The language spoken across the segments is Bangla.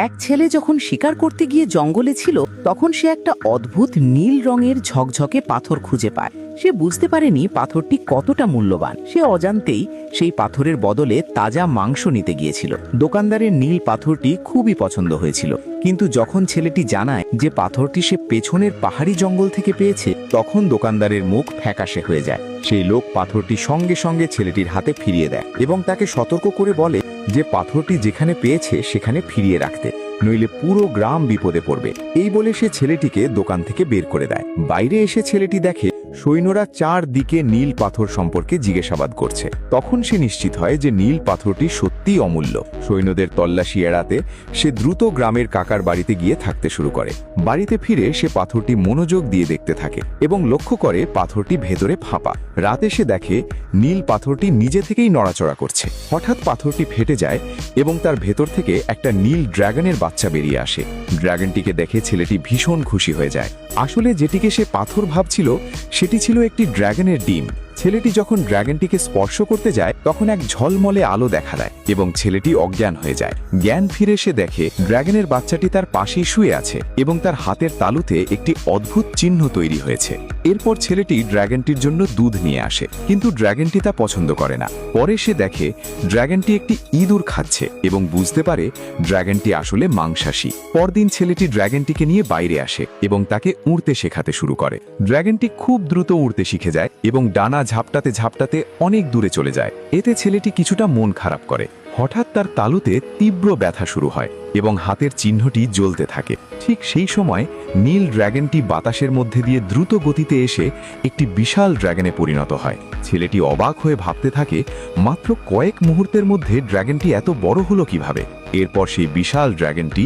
এক ছেলে যখন শিকার করতে গিয়ে জঙ্গলে ছিল তখন সে একটা অদ্ভুত নীল রঙের ঝকঝকে পাথর খুঁজে পায়। সে বুঝতে পারেনি পাথরটি কতটা মূল্যবান। সে অজান্তেই সেই পাথরের বদলে তাজা মাংস নিতে গিয়েছিল। দোকানদারের নীল পাথরটি খুবই পছন্দ হয়েছিল, কিন্তু যখন ছেলেটি জানায় যে পাথরটি সে পেছনের পাহাড়ি জঙ্গল থেকে পেয়েছে, তখন দোকানদারের মুখ ফ্যাকাশে হয়ে যায়। সেই লোক পাথরটি সঙ্গে সঙ্গে ছেলেটির হাতে ফিরিয়ে দেয় এবং তাকে সতর্ক করে বলে যে পাথরটি যেখানে পেয়েছে সেখানে ফিরিয়ে রাখতে, নইলে পুরো গ্রাম বিপদে পড়বে। এই বলে সে ছেলেটিকে দোকান থেকে বের করে দেয়। বাইরে এসে ছেলেটি দেখে সৈন্যরা চারদিকে নীল পাথর সম্পর্কে জিজ্ঞাসাবাদ করছে। তখন সে নিশ্চিত হয় যে নীল পাথরটি সত্যিই অমূল্য। সৈন্যদের তল্লাশি এড়াতে সে দ্রুত গ্রামের কাকার বাড়িতে গিয়ে থাকতে শুরু করে। বাড়িতে ফিরে সে পাথরটি মনোযোগ দিয়ে দেখতে থাকে এবং লক্ষ্য করে পাথরটি ভেতরে ফাঁপা। রাতে সে দেখে নীল পাথরটি নিজে থেকেই নড়াচড়া করছে। হঠাৎ পাথরটি ফেটে যায় এবং তার ভেতর থেকে একটা নীল ড্রাগনের বাচ্চা বেরিয়ে আসে। ড্রাগনটিকে দেখে ছেলেটি ভীষণ খুশি হয়ে যায়। আসলে যেটিকে সে পাথর ভাবছিল সেটি ছিল একটি ড্রাগনের ডিম। ছেলেটি যখন ড্রাগনটিকে স্পর্শ করতে যায় তখন এক ঝলমলে আলো দেখা দেয় এবং ছেলেটি অজ্ঞান হয়ে যায়। জ্ঞান ফিরে সে দেখে ড্রাগনের বাচ্চাটি তার পাশেই শুয়ে আছে এবং তার হাতের তালুতে একটি অদ্ভুত চিহ্ন তৈরি হয়েছে। এরপর ছেলেটি ড্রাগনটির জন্য দুধ নিয়ে আসে, কিন্তু ড্রাগনটি তা পছন্দ করে না। পরে সে দেখে ড্রাগনটি একটি ইঁদুর খাচ্ছে এবং বুঝতে পারে ড্রাগনটি আসলে মাংসাশী। পরদিন ছেলেটি ড্রাগনটিকে নিয়ে বাইরে আসে এবং তাকে উড়তে শেখাতে শুরু করে। ড্রাগনটি খুব দ্রুত উড়তে শিখে যায় এবং ডানা ঝাপটাতে ঝাপটাতে অনেক দূরে চলে যায়। এতে ছেলেটি কিছুটা মন খারাপ করে। হঠাৎ তার তালুতে তীব্র ব্যথা শুরু হয় এবং হাতের চিহ্নটি জ্বলতে থাকে। ঠিক সেই সময় নীল ড্রাগনটি বাতাসের মধ্যে দিয়ে দ্রুত গতিতে এসে একটি বিশাল ড্রাগনে পরিণত হয়। ছেলেটি অবাক হয়ে ভাবতে থাকে মাত্র কয়েক মুহূর্তের মধ্যে ড্রাগনটি এত বড় হলো কিভাবে। এরপর সেই বিশাল ড্রাগনটি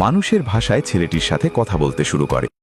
মানুষের ভাষায় ছেলেটির সাথে কথা বলতে শুরু করে।